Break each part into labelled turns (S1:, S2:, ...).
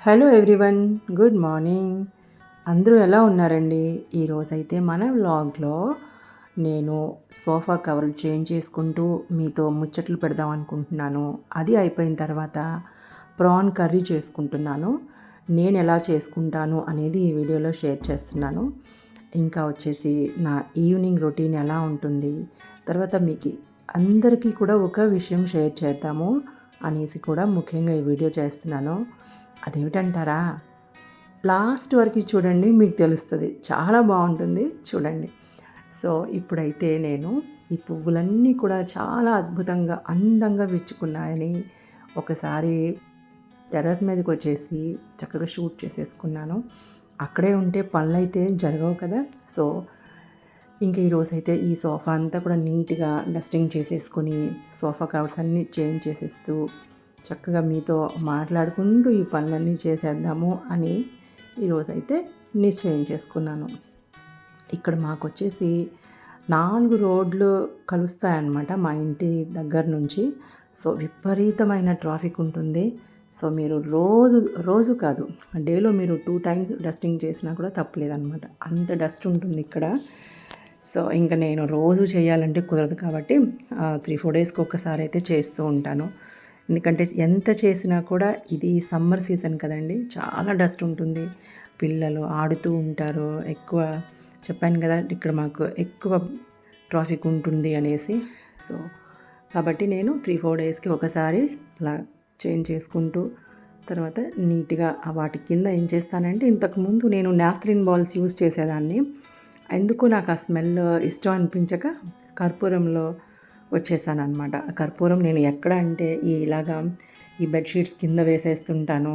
S1: Hello everyone, good morning. అందరూ ఎలా ఉన్నారండి? ఈరోజైతే మన వ్లాగ్లో నేను సోఫా కవర్లు చేంజ్ చేసుకుంటూ మీతో ముచ్చట్లు పెడదాం అనుకుంటున్నాను. అది అయిపోయిన తర్వాత ప్రాన్ కర్రీ చేసుకుంటున్నాను. నేను ఎలా చేసుకుంటాను అనేది ఈ వీడియోలో షేర్ చేస్తున్నాను. ఇంకా వచ్చేసి నా ఈవినింగ్ రొటీన్ ఎలా ఉంటుంది, తర్వాత మీకు అందరికీ కూడా ఒక విషయం షేర్ చేద్దాము అనేసి కూడా ముఖ్యంగా ఈ వీడియో చేస్తున్నాను. అదేమిటంటారా? లాస్ట్ వరకు చూడండి, మీకు తెలుస్తుంది. చాలా బాగుంటుంది, చూడండి. సో ఇప్పుడైతే నేను ఈ పువ్వులన్నీ కూడా చాలా అద్భుతంగా అందంగా విచ్చుకున్నాయని ఒకసారి టెర్రస్ మీదకి వచ్చేసి చక్కగా షూట్ చేసేసుకున్నాను. అక్కడే ఉంటే పనులు అయితే జరగవు కదా. సో ఇంకా ఈరోజైతే ఈ సోఫా అంతా కూడా నీట్గా డస్టింగ్ చేసేసుకొని సోఫా కవర్స్ అన్నీ చేంజ్ చేసేస్తూ చక్కగా మీతో మాట్లాడుకుంటూ ఈ పనులన్నీ చేసేద్దాము అని ఈరోజైతే నిశ్చయం చేసుకున్నాను. ఇక్కడ మాకు వచ్చేసి 4 రోడ్లు కలుస్తాయన్నమాట మా ఇంటి దగ్గర నుంచి. సో విపరీతమైన ట్రాఫిక్ ఉంటుంది. సో మీరు రోజు కాదు, డేలో మీరు 2 టైమ్స్ డస్టింగ్ చేసినా కూడా తప్పులేదన్నమాట. అంత డస్ట్ ఉంటుంది ఇక్కడ. సో ఇంకా నేను రోజు చేయాలంటే కుదరదు కాబట్టి 3-4 డేస్కి ఒక్కసారి అయితే చేస్తూ ఉంటాను. ఎందుకంటే ఎంత చేసినా కూడా ఇది సమ్మర్ సీజన్ కదండి, చాలా డస్ట్ ఉంటుంది. పిల్లలు ఆడుతూ ఉంటారు. ఎక్కువ చెప్పాను కదా, ఇక్కడ మాకు ఎక్కువ ట్రాఫిక్ ఉంటుంది అనేసి. సో కాబట్టి నేను 3-4 డేస్కి ఒకసారి అలా చేంజ్ చేసుకుంటూ తర్వాత నీట్గా వాటి కింద ఏం చేస్తానంటే, ఇంతకుముందు నేను నాఫ్థలిన్ బాల్స్ యూజ్ చేసేదాన్ని. ఎందుకు నాకు ఆ స్మెల్ ఇష్టం అనిపించక కర్పూరంలో వచ్చేసాను అనమాట. కర్పూరం నేను ఎక్కడ అంటే ఇలాగా ఈ బెడ్షీట్స్ కింద వేసేస్తుంటాను.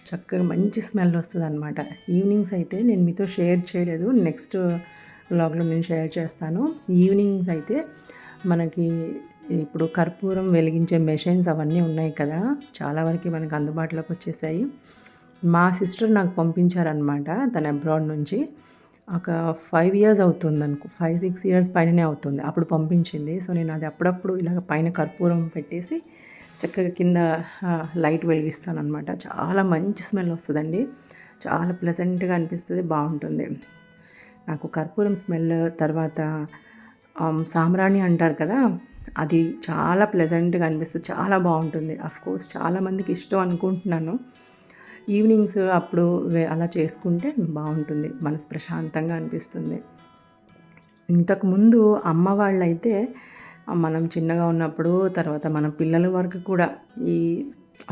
S1: చక్కగా మంచి స్మెల్ వస్తుంది అనమాట. ఈవినింగ్స్ అయితే నేను మీతో షేర్ చేయలేదు, నెక్స్ట్ వ్లాగ్లో నేను షేర్ చేస్తాను. ఈవినింగ్స్ అయితే మనకి ఇప్పుడు కర్పూరం వెలిగించే మెషిన్స్ అవన్నీ ఉన్నాయి కదా, చాలా వరకు మనకు అందుబాటులోకి వచ్చేసాయి. మా సిస్టర్ నాకు పంపించారనమాట, తన అబ్రాడ్ నుంచి. ఒక 5 years అవుతుంది అనుకో, 5-6 years పైననే అవుతుంది అప్పుడు పంపించింది. సో నేను అది అప్పుడప్పుడు ఇలాగ పైన కర్పూరం పెట్టేసి చక్కగా కింద లైట్ వెలిగిస్తాను అనమాట. చాలా మంచి స్మెల్ వస్తుందండి, చాలా ప్లెజెంట్గా అనిపిస్తుంది, బాగుంటుంది. నాకు కర్పూరం స్మెల్ తర్వాత సాంబ్రాణి అంటారు కదా, అది చాలా ప్లెజెంట్గా అనిపిస్తుంది, చాలా బాగుంటుంది. అఫ్కోర్స్ చాలామందికి ఇష్టం అనుకుంటున్నాను. ఈవినింగ్స్ అప్పుడు అలా చేసుకుంటే బాగుంటుంది, మనసు ప్రశాంతంగా అనిపిస్తుంది. ఇంతకుముందు అమ్మ వాళ్ళైతే మనం చిన్నగా ఉన్నప్పుడు, తర్వాత మన పిల్లల వరకు కూడా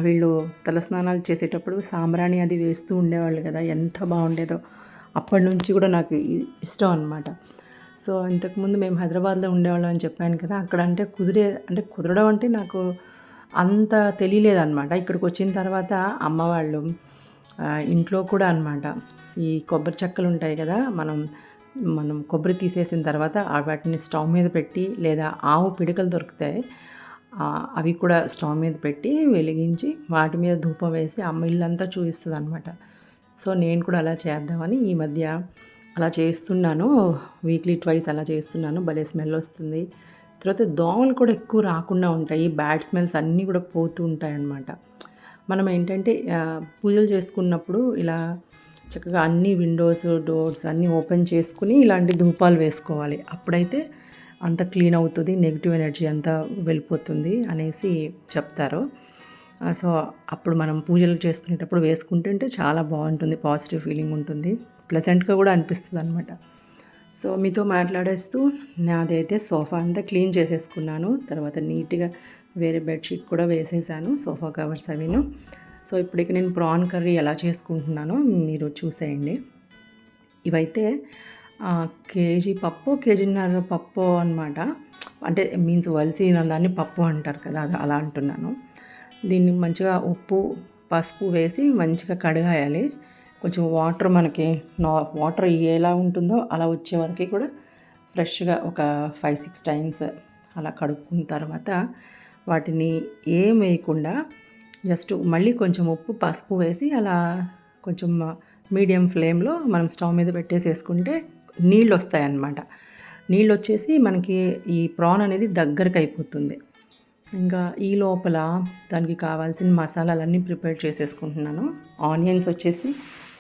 S1: వీళ్ళు తలస్నానాలు చేసేటప్పుడు సాంబ్రాణి అది వేస్తూ ఉండేవాళ్ళు కదా, ఎంత బాగుండేదో. అప్పటి నుంచి కూడా నాకు ఇష్టం అనమాట. సో ఇంతకుముందు మేము హైదరాబాద్లో ఉండేవాళ్ళం అని చెప్పాను కదా, అక్కడ అంటే కుదరడం అంటే నాకు అంత తెలియలేదన్నమాట. ఇక్కడికి వచ్చిన తర్వాత అమ్మ వాళ్ళు ఇంట్లో కూడా అనమాట ఈ కొబ్బరి చెక్కలు ఉంటాయి కదా, మనం కొబ్బరి తీసేసిన తర్వాత వాటిని స్టవ్ మీద పెట్టి, లేదా ఆవు పిడికలు దొరుకుతాయి, అవి కూడా స్టవ్ మీద పెట్టి వెలిగించి వాటి మీద ధూపం వేసి అమ్మ ఇల్లంతా చూపిస్తుంది అనమాట. సో నేను కూడా అలా చేద్దామని ఈ మధ్య అలా చేస్తున్నాను. వీక్లీ 2 అలా చేస్తున్నాను. భలే స్మెల్ వస్తుంది. తర్వాత దోమలు కూడా ఎక్కువ రాకుండా ఉంటాయి, బ్యాడ్ స్మెల్స్ అన్నీ కూడా పోతూ ఉంటాయి అన్నమాట. మనం ఏంటంటే పూజలు చేసుకున్నప్పుడు ఇలా చక్కగా అన్ని విండోస్ డోర్స్ అన్నీ ఓపెన్ చేసుకుని ఇలాంటి ధూపాలు వేసుకోవాలి. అప్పుడైతే అంత క్లీన్ అవుతుంది, నెగిటివ్ ఎనర్జీ అంతా వెళ్ళిపోతుంది అనేసి చెప్తారు. సో అప్పుడు మనం పూజలు చేసుకునేటప్పుడు వేసుకుంటుంటే చాలా బాగుంటుంది, పాజిటివ్ ఫీలింగ్ ఉంటుంది, ప్లెజెంట్గా కూడా అనిపిస్తుంది అనమాట. సో మీతో మాట్లాడేస్తూ నాదైతే సోఫా అంతా క్లీన్ చేసేసుకున్నాను. తర్వాత నీట్గా వేరే బెడ్షీట్ కూడా వేసేసాను, సోఫా కవర్స్ అవిను. సో ఇప్పటికి నేను ప్రాన్ కర్రీ ఎలా చేసుకుంటున్నానో మీరు చూసేయండి. ఇవైతే కేజీ పప్పు, కేజీన్నర పప్పు అనమాట. అంటే మీన్స్ వలసిన దాన్ని పప్పు అంటారు కదా, అది అలా అంటున్నాను. దీన్ని మంచిగా ఉప్పు పసుపు వేసి మంచిగా కడగాయాలి. కొంచెం వాటర్ మనకి వాటర్ ఎలా ఉంటుందో అలా వచ్చే వరకు కూడా ఫ్రెష్గా ఒక 5-6 టైమ్స్ అలా కడుక్కున్న తర్వాత వాటిని ఏం వేయకుండా జస్ట్ మళ్ళీ కొంచెం ఉప్పు పసుపు వేసి అలా కొంచెం మీడియం ఫ్లేమ్లో మనం స్టవ్ మీద పెట్టేసేసుకుంటే నీళ్ళు వస్తాయన్నమాట. నీళ్ళు వచ్చేసి మనకి ఈ ప్రాన్ అనేది దగ్గరకు అయిపోతుంది. ఇంకా ఈ లోపల దానికి కావాల్సిన మసాలాలన్నీ ప్రిపేర్ చేసేసుకుంటున్నాను. ఆనియన్స్ వచ్చేసి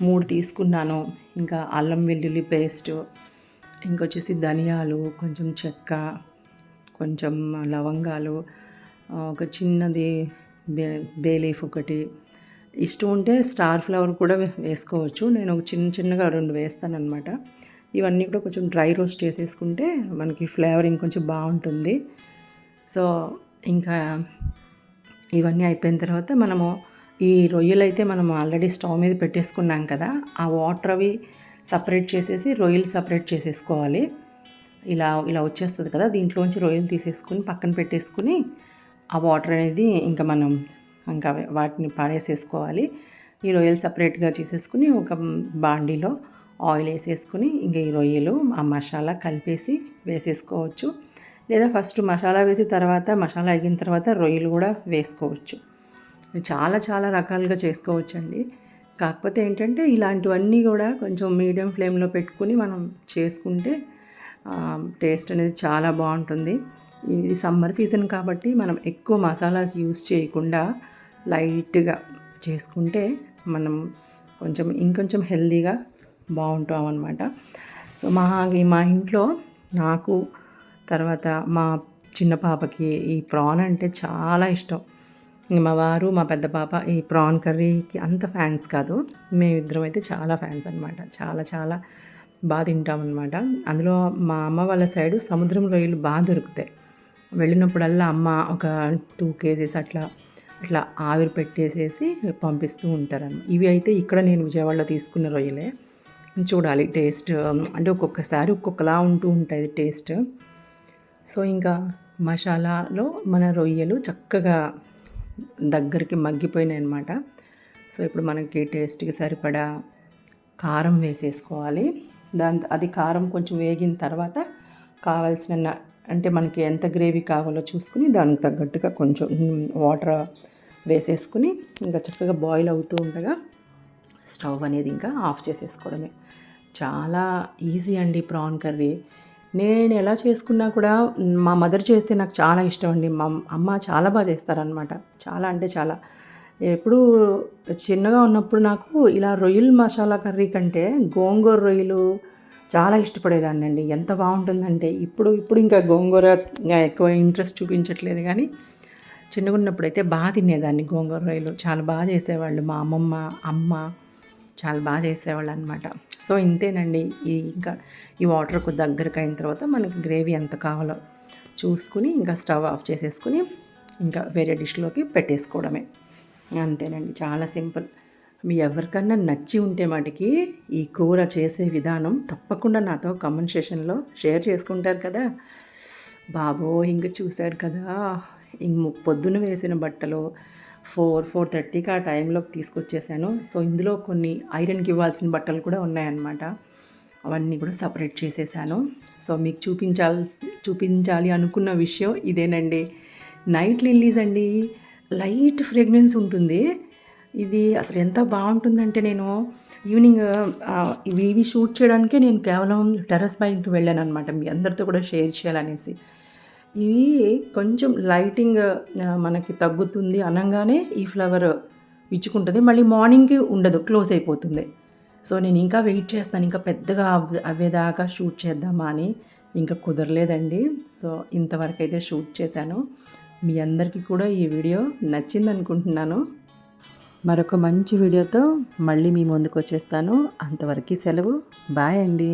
S1: 3 తీసుకున్నాను. ఇంకా అల్లం వెల్లుల్లి పేస్ట్, ఇంకొచ్చేసి ధనియాలు, కొంచెం చెక్క, కొంచెం లవంగాలు, ఒక చిన్నది బే లీఫ్ ఒకటి, ఇష్టం ఉంటే స్టార్ ఫ్లవర్ కూడా వేసుకోవచ్చు. నేను ఒక చిన్నగా 2 వేస్తానన్నమాట. ఇవన్నీ కూడా కొంచెం డ్రై రోస్ట్ చేసేసుకుంటే మనకి ఫ్లేవర్ ఇంకొంచెం బాగుంటుంది. సో ఇంకా ఇవన్నీ అయిపోయిన తర్వాత మనము ఈ రొయ్యలు అయితే మనం ఆల్రెడీ స్టవ్ మీద పెట్టేసుకున్నాం కదా, ఆ వాటర్ అవి సపరేట్ చేసేసి రొయ్యలు సపరేట్ చేసేసుకోవాలి. ఇలా వచ్చేస్తుంది కదా, దీంట్లోంచి రొయ్యలు తీసేసుకుని పక్కన పెట్టేసుకుని ఆ వాటర్ అనేది ఇంకా మనం ఇంకా వాటిని పాడేసేసుకోవాలి. ఈ రొయ్యలు సపరేట్గా చేసేసుకుని ఒక బాండీలో ఆయిల్ వేసేసుకుని ఇంకా ఈ రొయ్యలు ఆ మసాలా కలిపేసి వేసేసుకోవచ్చు. లేదా ఫస్ట్ మసాలా వేసి తర్వాత మసాలా అయిన తర్వాత రొయ్యలు కూడా వేసుకోవచ్చు. చాలా రకాలుగా చేసుకోవచ్చండి. కాకపోతే ఏంటంటే ఇలాంటివన్నీ కూడా కొంచెం మీడియం ఫ్లేమ్లో పెట్టుకుని మనం చేసుకుంటే టేస్ట్ అనేది చాలా బాగుంటుంది. ఇది సమ్మర్ సీజన్ కాబట్టి మనం ఎక్కువ మసాలాస్ యూస్ చేయకుండా లైట్గా చేసుకుంటే మనం ఇంకొంచెం హెల్తీగా బాగుంటాం అన్నమాట. సో మా ఇంట్లో నాకు, తర్వాత మా చిన్న పాపకి ఈ ప్రాన్ అంటే చాలా ఇష్టం. మా వారు, మా పెద్ద పాప ఈ ప్రాన్ కర్రీకి అంత ఫ్యాన్స్ కాదు. మేమిద్దరం అయితే చాలా ఫ్యాన్స్ అనమాట. చాలా బాగా తింటామన్నమాట. అందులో మా అమ్మ వాళ్ళ సైడు సముద్రం రొయ్యలు బాగా దొరుకుతాయి. వెళ్ళినప్పుడల్లా అమ్మ ఒక 2 kgs అట్లా ఆవిరి పెట్టేసేసి పంపిస్తూ ఉంటారన్నమాట. ఇవి అయితే ఇక్కడ నేను విజయవాడలో తీసుకున్న రొయ్యలే. చూడాలి టేస్ట్, అంటే ఒక్కొక్కసారి ఒక్కొక్కలా ఉంటూ ఉంటుంది టేస్ట్. సో ఇంకా మసాలాలో మన రొయ్యలు చక్కగా దగ్గరికి మగ్గిపోయినాయి అన్నమాట. సో ఇప్పుడు మనకి టేస్ట్కి సరిపడా కారం వేసేసుకోవాలి. అది కారం కొంచెం వేగిన తర్వాత కావాల్సిన, అంటే మనకి ఎంత గ్రేవీ కావాలో చూసుకుని దానికి తగ్గట్టుగా కొంచెం వాటర్ వేసేసుకుని ఇంకా చక్కగా బాయిల్ అవుతూ ఉండగా స్టవ్ అనేది ఇంకా ఆఫ్ చేసేసుకోవడమే. చాలా ఈజీ అండి ప్రాన్ కర్రీ. నేను ఎలా చేసుకున్నా కూడా మా మదర్ చేస్తే నాకు చాలా ఇష్టం అండి. మా అమ్మ చాలా బాగా చేస్తారనమాట. చాలా అంటే చాలా. ఎప్పుడు చిన్నగా ఉన్నప్పుడు నాకు ఇలా రొయ్యల మసాలా కర్రీ కంటే గోంగూర రొయ్యలు చాలా ఇష్టపడేదాన్ని అండి. ఎంత బాగుంటుందంటే ఇప్పుడు ఇంకా గోంగూర ఎక్కువ ఇంట్రెస్ట్ చూపించట్లేదు, కానీ చిన్నగా ఉన్నప్పుడైతే బాగా తినేదాన్ని. గోంగూర రొయ్యలు చాలా బాగా చేసేవాళ్ళు మా అమ్మ చాలా బాగా చేసేవాళ్ళు అనమాట. సో ఇంతేనండి. ఇంకా ఈ వాటర్కు దగ్గరకు అయిన తర్వాత మనకి గ్రేవీ ఎంత కావాలో చూసుకుని ఇంకా స్టవ్ ఆఫ్ చేసేసుకుని ఇంకా వేరే డిష్లోకి పెట్టేసుకోవడమే. అంతేనండి, చాలా సింపుల్. మీ ఎవరికన్నా నచ్చి ఉంటే మటుకి ఈ కూర చేసే విధానం తప్పకుండా నాతో కామెంట్ సెషన్లో షేర్ చేసుకుంటారు కదా. ఇంక చూశారు కదా, పొద్దున వేసిన బట్టలు 4:30కి ఆ టైంలోకి తీసుకొచ్చేసాను. సో ఇందులో కొన్ని ఐరన్కి ఇవ్వాల్సిన బట్టలు కూడా ఉన్నాయన్నమాట. అవన్నీ కూడా సపరేట్ చేసేసాను. సో మీకు చూపించాలి అనుకున్న విషయం ఇదేనండి. నైట్ లిల్లీస్ అండి, లైట్ ఫ్రేగ్రెన్స్ ఉంటుంది. ఇది అసలు ఎంత బాగుంటుందంటే, నేను ఈవినింగ్ ఇవి షూట్ చేయడానికే నేను కేవలం టెర్రస్ పైకి వెళ్ళాను అనమాట, మీ అందరితో కూడా షేర్ చేయాలనేసి. ఇవి కొంచెం లైటింగ్ మనకి తగ్గుతుంది అనగానే ఈ ఫ్లవర్ విచ్చుకుంటుంది, మళ్ళీ మార్నింగ్కి ఉండదు, క్లోజ్ అయిపోతుంది. సో నేను ఇంకా వెయిట్ చేస్తాను, ఇంకా పెద్దగా అవ్వేదాకా షూట్ చేద్దామా అని. ఇంకా కుదరలేదండి. సో ఇంతవరకు అయితే షూట్ చేశాను. మీ అందరికీ కూడా ఈ వీడియో నచ్చింది అనుకుంటున్నాను. మరొక మంచి వీడియోతో మళ్ళీ మీ ముందుకు వచ్చేస్తాను. అంతవరకు సెలవు. బాయ్ అండి.